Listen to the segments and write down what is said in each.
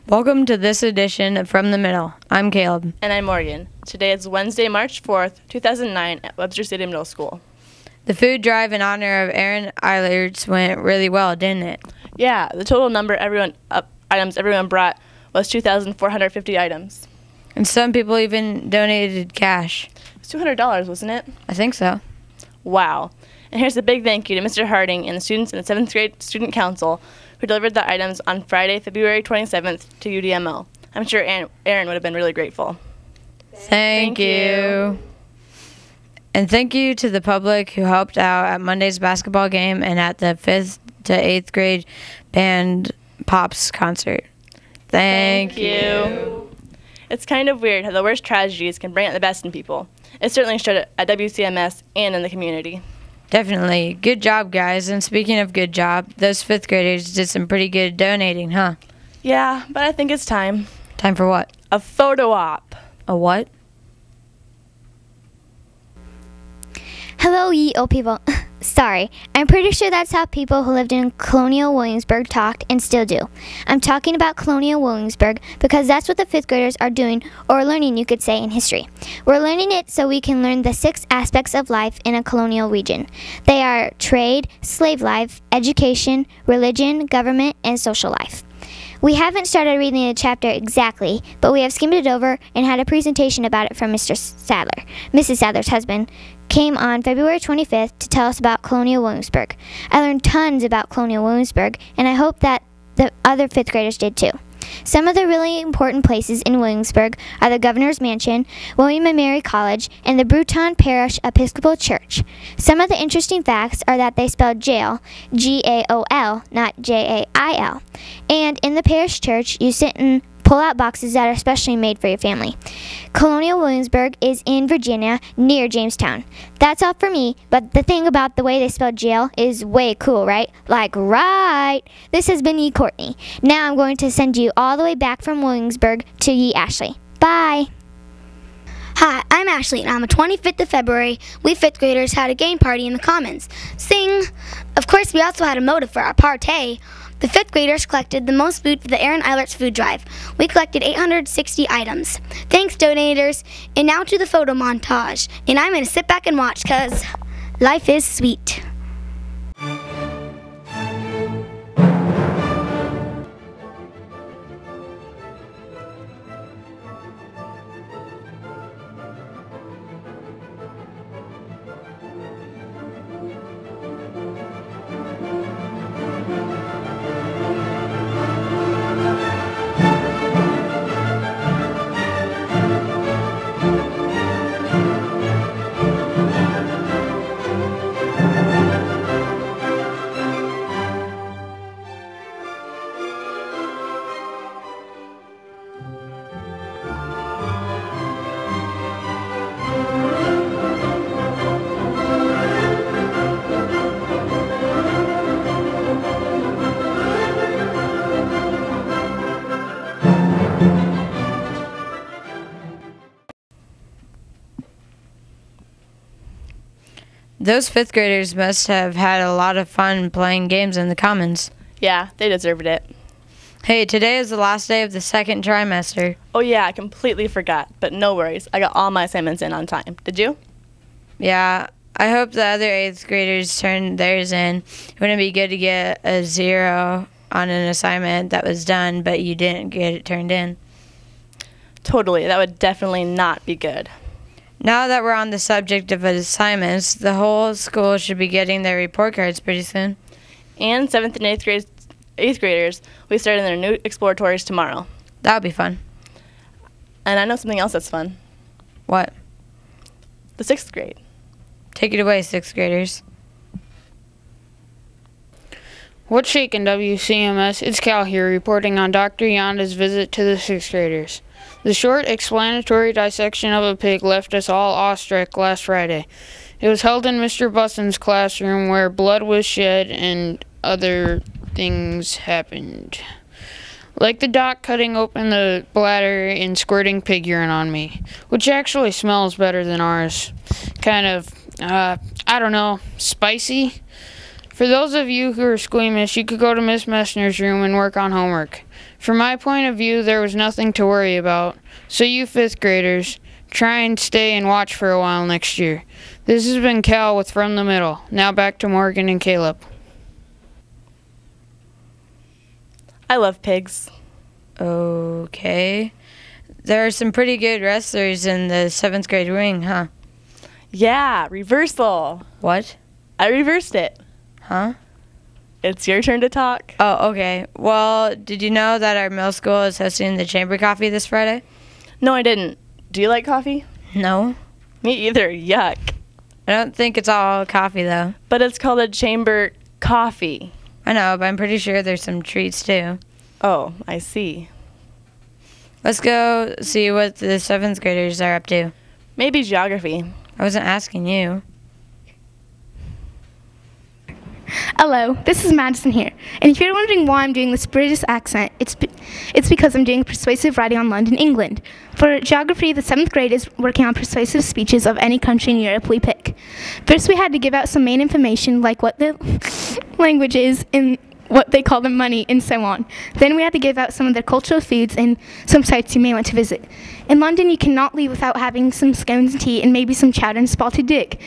Welcome to this edition of From the Middle. I'm Caleb. And I'm Morgan. Today is Wednesday, March 4th, 2009 at Webster City Middle School. The food drive in honor of Aaron Eilerts went really well, didn't it? Yeah, the total number items everyone brought was 2,450 items. And some people even donated cash. It was $200, wasn't it? I think so. Wow. And here's a big thank you to Mr. Harding and the students in the 7th grade student council who delivered the items on Friday, February 27th to UDMO. I'm sure Aaron would have been really grateful. Thank you. And thank you to the public who helped out at Monday's basketball game and at the 5th to 8th grade band Pops concert. Thank you. It's kind of weird how the worst tragedies can bring out the best in people. It certainly showed at WCMS and in the community. Definitely. Good job, guys. And speaking of good job, those 5th graders did some pretty good donating, huh? Yeah, but I think it's time. Time for what? A photo op. A what? Hello, ye old people. Sorry, I'm pretty sure that's how people who lived in Colonial Williamsburg talked and still do. I'm talking about Colonial Williamsburg because that's what the 5th graders are doing, or learning, you could say, in history. We're learning it so we can learn the 6 aspects of life in a colonial region. They are trade, slave life, education, religion, government, and social life. We haven't started reading the chapter exactly, but we have skimmed it over and had a presentation about it from Mr. Sadler. Mrs. Sadler's husband came on February 25th to tell us about Colonial Williamsburg. I learned tons about Colonial Williamsburg, and I hope that the other 5th graders did too. Some of the really important places in Williamsburg are the Governor's Mansion, William and Mary College, and the Bruton Parish Episcopal Church. Some of the interesting facts are that they spelled jail, G-A-O-L, not J-A-I-L. And in the parish church, you sit in pull-out boxes that are specially made for your family. Colonial Williamsburg is in Virginia, near Jamestown. That's all for me, but the thing about the way they spell jail is way cool, right? Like, right! This has been Ye Courtney. Now I'm going to send you all the way back from Williamsburg to Ye Ashley. Bye! Hi, I'm Ashley, and on the 25th of February, we 5th graders had a game party in the Commons. Sing! Of course, we also had a motive for our partay. The 5th graders collected the most food for the Aaron Eilerts food drive. We collected 860 items. Thanks, donators. And now to the photo montage. And I'm going to sit back and watch because life is sweet. Those 5th graders must have had a lot of fun playing games in the Commons. Yeah, they deserved it. Hey, today is the last day of the 2nd trimester. Oh yeah, I completely forgot, but no worries. I got all my assignments in on time. Did you? Yeah, I hope the other 8th graders turned theirs in. Wouldn't it be good to get a 0 on an assignment that was done, but you didn't get it turned in? Totally, that would definitely not be good. Now that we're on the subject of assignments, the whole school should be getting their report cards pretty soon. And 7th and 8th graders, we start in their new exploratories tomorrow. That would be fun. And I know something else that's fun. What? The 6th grade. Take it away, 6th graders. What's shaking, WCMS? It's Cal here reporting on Dr. Yonda's visit to the 6th graders. The short explanatory dissection of a pig left us all awestruck last Friday. It was held in Mr. Bussen's classroom where blood was shed and other things happened. Like the doc cutting open the bladder and squirting pig urine on me, which actually smells better than ours. Kind of, I don't know, spicy. For those of you who are squeamish, you could go to Miss Messner's room and work on homework. From my point of view, there was nothing to worry about. So you 5th graders, try and stay and watch for a while next year. This has been Cal with From the Middle. Now back to Morgan and Caleb. I love pigs. Okay. There are some pretty good wrestlers in the 7th grade ring, huh? Yeah, reversal. What? I reversed it. Huh? It's your turn to talk. Oh, okay. Well, did you know that our middle school is hosting the Chamber Coffee this Friday? No, I didn't. Do you like coffee? No. Me either. Yuck. I don't think it's all coffee, though. But it's called a chamber coffee. I know, but I'm pretty sure there's some treats, too. Oh, I see. Let's go see what the 7th graders are up to. Maybe geography. I wasn't asking you. Hello, this is Madison here. And if you're wondering why I'm doing this British accent, it's because I'm doing persuasive writing on London, England. For geography, the 7th grade is working on persuasive speeches of any country in Europe we pick. First, we had to give out some main information like what the language is and what they call the money and so on. Then we had to give out some of their cultural foods and some sites you may want to visit. In London, you cannot leave without having some scones and tea and maybe some chowder and spotted dick,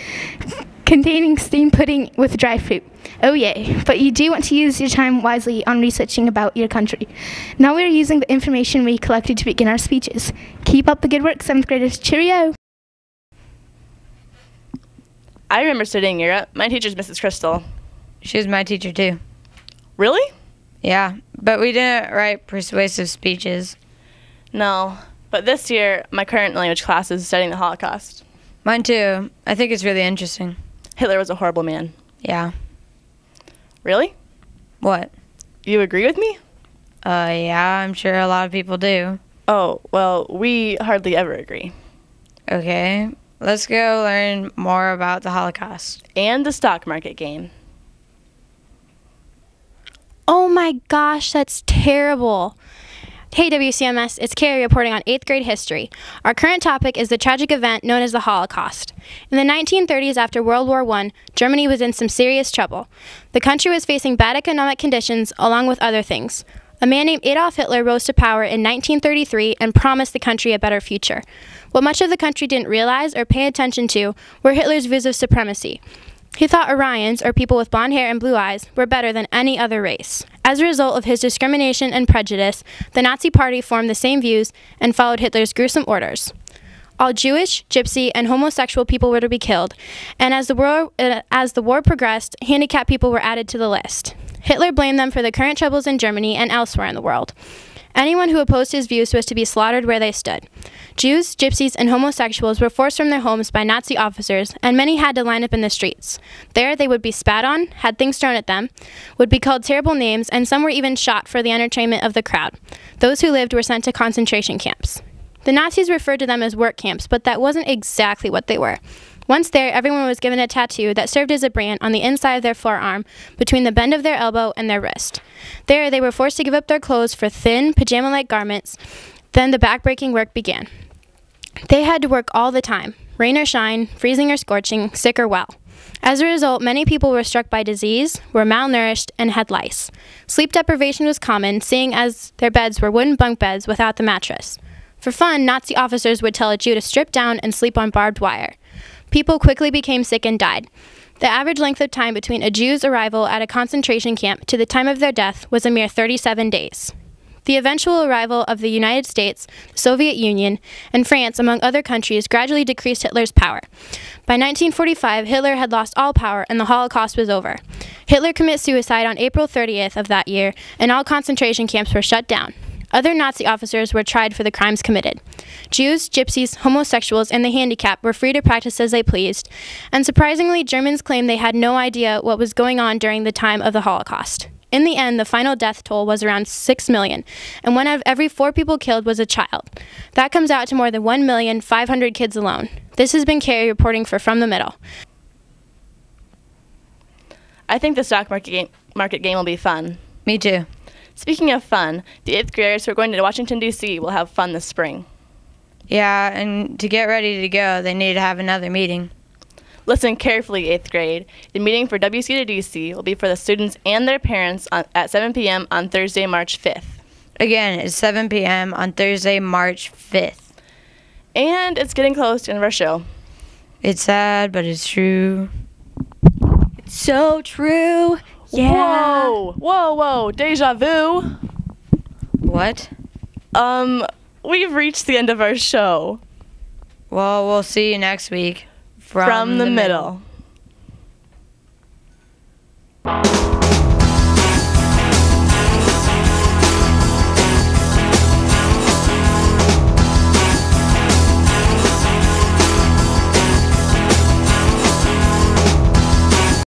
containing steamed pudding with dry fruit. Oh yay, but you do want to use your time wisely on researching about your country. Now we are using the information we collected to begin our speeches. Keep up the good work, 7th graders. Cheerio! I remember studying Europe. My teacher's Mrs. Crystal. She was my teacher, too. Really? Yeah, but we didn't write persuasive speeches. No, but this year, my current language class is studying the Holocaust. Mine, too. I think it's really interesting. Hitler was a horrible man. Yeah. Really? What? You agree with me? Yeah, I'm sure a lot of people do. Oh, well, we hardly ever agree. Okay, let's go learn more about the Holocaust. And the stock market game. Oh my gosh, that's terrible. Hey WCMS, it's Carrie reporting on 8th grade history. Our current topic is the tragic event known as the Holocaust. In the 1930s, after World War I, Germany was in some serious trouble. The country was facing bad economic conditions along with other things. A man named Adolf Hitler rose to power in 1933 and promised the country a better future. What much of the country didn't realize or pay attention to were Hitler's views of supremacy. He thought Aryans, or people with blonde hair and blue eyes, were better than any other race. As a result of his discrimination and prejudice, the Nazi Party formed the same views and followed Hitler's gruesome orders. All Jewish, Gypsy, and homosexual people were to be killed, and as the war progressed, handicapped people were added to the list. Hitler blamed them for the current troubles in Germany and elsewhere in the world. Anyone who opposed his views was to be slaughtered where they stood. Jews, gypsies, and homosexuals were forced from their homes by Nazi officers, and many had to line up in the streets. There, they would be spat on, had things thrown at them, would be called terrible names, and some were even shot for the entertainment of the crowd. Those who lived were sent to concentration camps. The Nazis referred to them as work camps, but that wasn't exactly what they were. Once there, everyone was given a tattoo that served as a brand on the inside of their forearm, between the bend of their elbow and their wrist. There, they were forced to give up their clothes for thin, pajama-like garments. Then the back-breaking work began. They had to work all the time, rain or shine, freezing or scorching, sick or well. As a result, many people were struck by disease, were malnourished, and had lice. Sleep deprivation was common, seeing as their beds were wooden bunk beds without the mattress. For fun, Nazi officers would tell a Jew to strip down and sleep on barbed wire. People quickly became sick and died. The average length of time between a Jew's arrival at a concentration camp to the time of their death was a mere 37 days. The eventual arrival of the United States, the Soviet Union, and France, among other countries, gradually decreased Hitler's power. By 1945, Hitler had lost all power and the Holocaust was over. Hitler committed suicide on April 30th of that year, and all concentration camps were shut down. Other Nazi officers were tried for the crimes committed. Jews, gypsies, homosexuals, and the handicapped were free to practice as they pleased, and surprisingly, Germans claimed they had no idea what was going on during the time of the Holocaust. In the end, the final death toll was around 6 million, and 1 out of every 4 people killed was a child. That comes out to more than 1,500,000 kids alone. This has been Carrie reporting for From the Middle. I think the stock market game will be fun. Me too. Speaking of fun, the 8th graders who are going to Washington, D.C. will have fun this spring. Yeah, and to get ready to go, they need to have another meeting. Listen carefully, 8th grade. The meeting for WC to DC will be for the students and their parents at 7 p.m. on Thursday, March 5th. Again, it's 7 p.m. on Thursday, March 5th. And it's getting close to the end of our show. It's sad, but it's true. It's so true. Yeah. Whoa, deja vu. What? We've reached the end of our show. Well, we'll see you next week. From the middle.